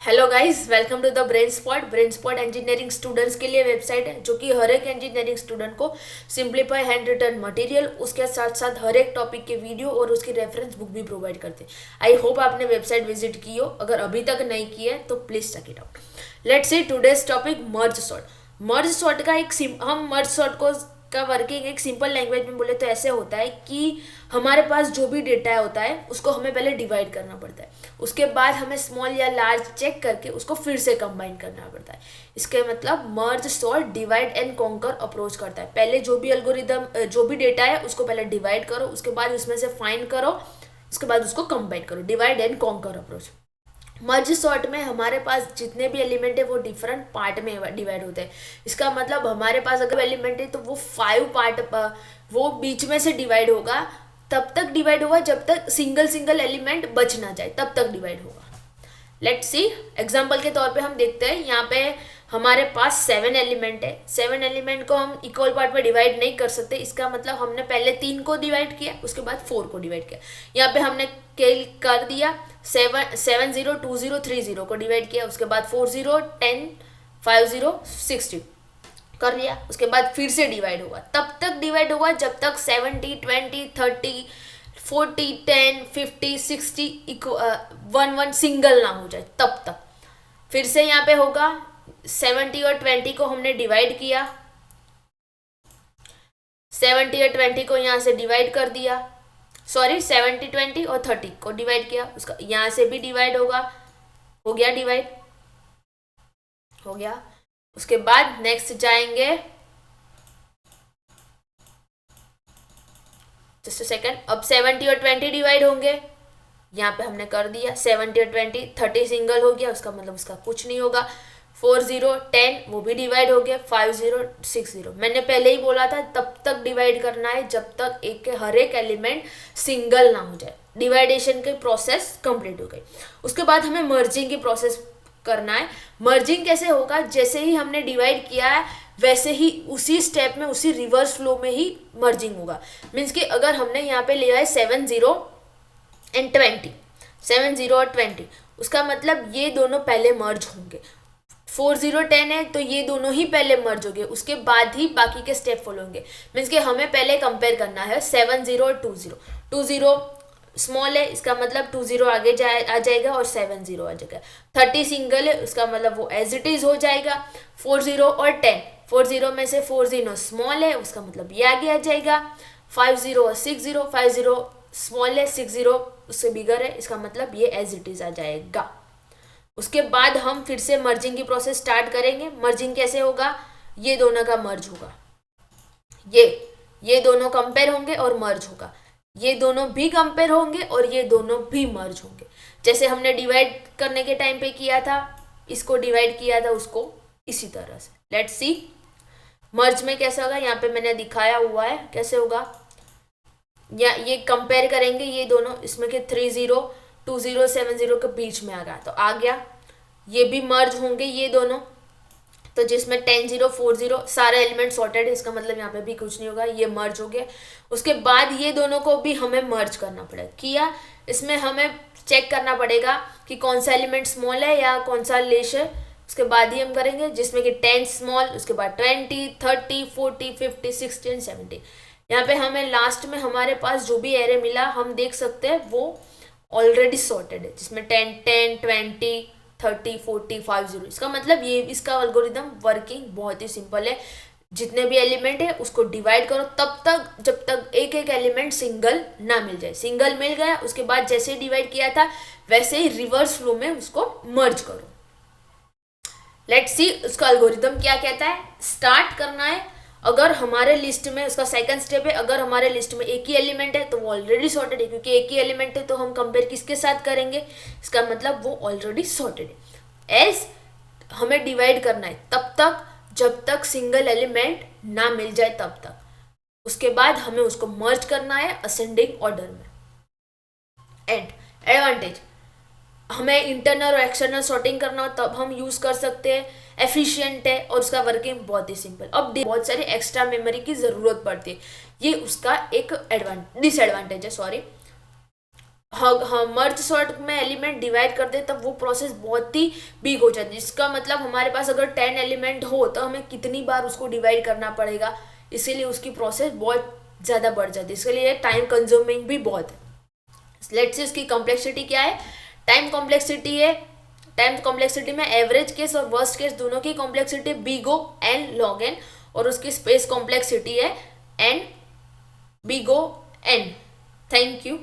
Hello guys, welcome to the Brain Spot engineering students के लिए website है जो कि हर एक इंजीनियरिंग स्टूडेंट को सिंप्लीफाई हैंड रिटन मटेरियल, उसके साथ साथ हर एक टॉपिक के वीडियो और उसकी रेफरेंस बुक भी प्रोवाइड करते हैं। आई होप आपने वेबसाइट विजिट की हो। अगर अभी तक नहीं की है तो please check it out. Let's see today's topic merge sort. Merge sort का हम मर्ज सॉर्ट को का वर्किंग एक सिंपल लैंग्वेज में बोले तो ऐसे होता है कि हमारे पास जो भी डेटा होता है उसको हमें पहले डिवाइड करना पड़ता है, उसके बाद हमें स्मॉल या लार्ज चेक करके उसको फिर से कंबाइन करना पड़ता है। इसके मतलब merge sort divide and conquer approach करता है। पहले जो भी एल्गोरिदम जो भी डेटा है उसको पहले डिवाइड करो, उसके बाद उसमें से फाइंड करो, उसके बाद उसको कंबाइन करो। Divide and conquer approach. Merge sort में हमारे पास जितने भी एलिमेंट है वो डिफरेंट पार्ट में डिवाइड होते हैं। इसका मतलब हमारे पास अगर एलिमेंट है तो वो 5 पार्ट वो बीच में से डिवाइड होगा। तब तक डिवाइड होगा जब तक सिंगल सिंगल एलिमेंट बच ना जाए, तब तक डिवाइड होगा। लेट्स सी एग्जाम्पल के तौर पे हम देखते हैं। यहाँ पे हमारे पास 7 एलिमेंट है। 7 एलिमेंट को हम इक्वल पार्ट में डिवाइड नहीं कर सकते। इसका मतलब हमने पहले 3 को डिवाइड किया, उसके बाद 4 को डिवाइड किया। यहाँ पे हमने कर दिया 7 0 2 0 3 0 को डिवाइड किया, उसके बाद 4 0 10 5 0 60 कर लिया। उसके बाद फिर से डिवाइड होगा, तब तक डिवाइड होगा जब तक 70 20 30 40 10 50 60 वन वन सिंगल ना हो जाए, तब तक। फिर से यहाँ पे होगा 70 और 20 को हमने डिवाइड किया, 70 और 20 को यहाँ से डिवाइड कर दिया, सॉरी 70 20 और 30 को डिवाइड किया, उसका यहाँ से भी डिवाइड होगा। हो गया डिवाइड, हो गया। उसके बाद नेक्स्ट जाएंगे, जस्ट सेकेंड। अब 70 और 20 डिवाइड होंगे, यहाँ पे हमने कर दिया 70 और 20 30 सिंगल हो गया, उसका मतलब उसका कुछ नहीं होगा। 4 0 10 वो भी डिवाइड हो गया, 5 0 6 0। मैंने पहले ही बोला था तब तक डिवाइड करना है जब तक हर एक एलिमेंट सिंगल ना हो जाए। डिवाइडेशन की प्रोसेस कंप्लीट हो गई। उसके बाद हमें मर्जिंग की प्रोसेस करना है। मर्जिंग कैसे होगा, जैसे ही हमने डिवाइड किया है वैसे ही उसी स्टेप में उसी रिवर्स फ्लो में ही मर्जिंग होगा। मीन्स कि अगर हमने यहाँ पे लिया है 7 0 एंड 20, 7 0 और 20, उसका मतलब ये दोनों पहले मर्ज होंगे। 4 0 10 है तो ये दोनों ही पहले मर्ज होंगे, उसके बाद ही बाकी के स्टेप फॉलो होंगे। मीन्स कि हमें पहले कंपेयर करना है 7 0 और 2 0। 2 0 स्मॉल है, इसका मतलब 2 0 आगे आ जाएगा और 7 0 आ जाएगा। 30 सिंगल है, उसका मतलब वो एज इट इज हो जाएगा। 4 0 और 10, 4 0 में से 4 0 स्मॉल है, उसका मतलब ये आगे आ जाएगा। 5 0 और 6 0, 5 0 स्मॉल है, 6 0 उससे बिगर है, इसका मतलब ये एज इट इज आ जाएगा। उसके बाद हम फिर से मर्जिंग की प्रोसेस स्टार्ट करेंगे। मर्जिंग कैसे होगा, ये दोनों का मर्ज होगा, ये दोनों कंपेयर होंगे और मर्ज होगा, ये दोनों भी कंपेयर होंगे और ये दोनों भी मर्ज होंगे। जैसे हमने डिवाइड करने के टाइम पे किया था, इसको डिवाइड किया था उसको, इसी तरह से। लेट्स सी मर्ज में कैसे होगा, यहाँ पे मैंने दिखाया हुआ है कैसे होगा। या ये कंपेयर करेंगे ये दोनों, इसमें के 3 0 2 0 7 0 के बीच में आ गया तो आ गया। ये भी मर्ज होंगे ये दोनों, तो जिसमें 10 0 4 0 सारे एलिमेंट सॉर्टेड है, इसका मतलब यहाँ पे भी कुछ नहीं होगा, ये मर्ज हो गया। उसके बाद ये दोनों को भी हमें मर्ज करना पड़ेगा। किया, इसमें हमें चेक करना पड़ेगा कि कौन सा एलिमेंट स्मॉल है या कौन सा लेस है, उसके बाद ही हम करेंगे। जिसमें कि 10 स्मॉल, उसके बाद 20 30 40 50 60 एंड 70। यहाँ पे हमें लास्ट में हमारे पास जो भी एरे मिला हम देख सकते हैं वो ऑलरेडी सॉर्टेड है, जिसमें 10 10 20 30 40 50। इसका मतलब ये इसका एल्गोरिदम वर्किंग बहुत ही सिंपल है। जितने भी एलिमेंट है उसको डिवाइड करो तब तक जब तक एक एक एलिमेंट सिंगल ना मिल जाए। सिंगल मिल गया, उसके बाद जैसे डिवाइड किया था वैसे ही रिवर्स फ्लो में उसको मर्ज करो। लेट्स सी उसका एल्गोरिदम क्या कहता है। स्टार्ट करना है, अगर हमारे लिस्ट में उसका सेकंड स्टेप है, अगर हमारे लिस्ट में एक ही एलिमेंट है तो वो ऑलरेडी सॉर्टेड है, क्योंकि एक ही एलिमेंट है तो हम कंपेयर किसके साथ करेंगे, इसका मतलब वो ऑलरेडी सॉर्टेड है। एज हमें डिवाइड करना है तब तक जब तक सिंगल एलिमेंट ना मिल जाए तब तक, उसके बाद हमें उसको मर्ज करना है असेंडिंग ऑर्डर में। एंड एडवांटेज, हमें इंटरनल और एक्सटर्नल सॉर्टिंग करना हो तब हम यूज कर सकते हैं, एफिशिएंट है और उसका वर्किंग बहुत ही सिंपल। अब बहुत सारी एक्स्ट्रा मेमोरी की जरूरत पड़ती है, ये उसका एक डिसएडवांटेज है। सॉरी, हाँ मर्ज सॉर्ट में एलिमेंट डिवाइड कर दे तब वो प्रोसेस बहुत ही बिग हो जाती है, जिसका मतलब हमारे पास अगर 10 एलिमेंट हो तो हमें कितनी बार उसको डिवाइड करना पड़ेगा, इसीलिए उसकी प्रोसेस बहुत ज़्यादा बढ़ जाती है, इसके लिए टाइम कंज्यूमिंग भी बहुत है। लेट्स से इसकी कॉम्प्लेक्सिटी क्या है, टाइम कॉम्प्लेक्सिटी है, टाइम कॉम्प्लेक्सिटी में एवरेज केस और वर्स्ट केस दोनों की complexity big O n log n, और उसकी स्पेस कॉम्प्लेक्सिटी है n big O n. Thank you.